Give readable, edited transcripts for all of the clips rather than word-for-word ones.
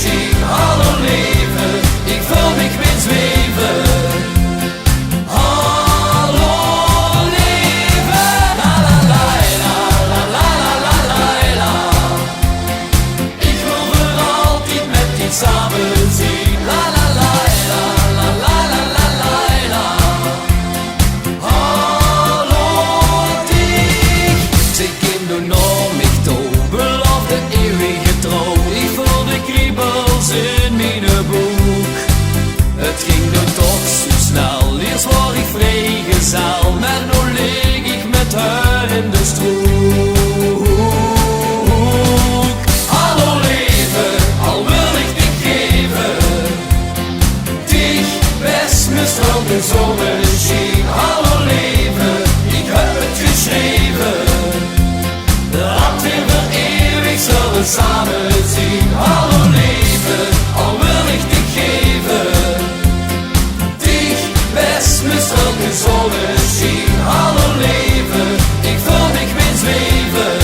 zien. Hallo leven, ik voel me weer zweven. Hallo leven, la la la la la la la la la. Ik wil voor altijd met die samen zien. La la la la la la la la la la. Hallo dich, ze kind nog mich toe, beloof de eeuwige trouw. Ik voel de kriebels in mijn boek. Het ging nu toch zo snel, eerst was ik vrijgezel, maar nu lig ik met haar in de strook. Hallo leven, al wil ik dich geven, dich best missteld de zonneschijn. Hallo leven, ik heb het geschreven, dat we voor eeuwig zullen samen zien. Hallo leven, al wil ik dich geven, dich best missteld de zonneschijn. Hallo leven, ik voel mich weer zweven.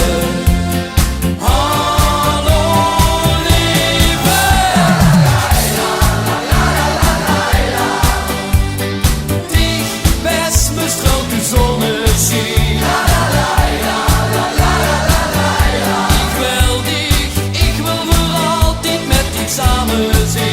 Hallo leven, dich best missteld de zonneschijn. Ik wil voor altijd met dich samen zien.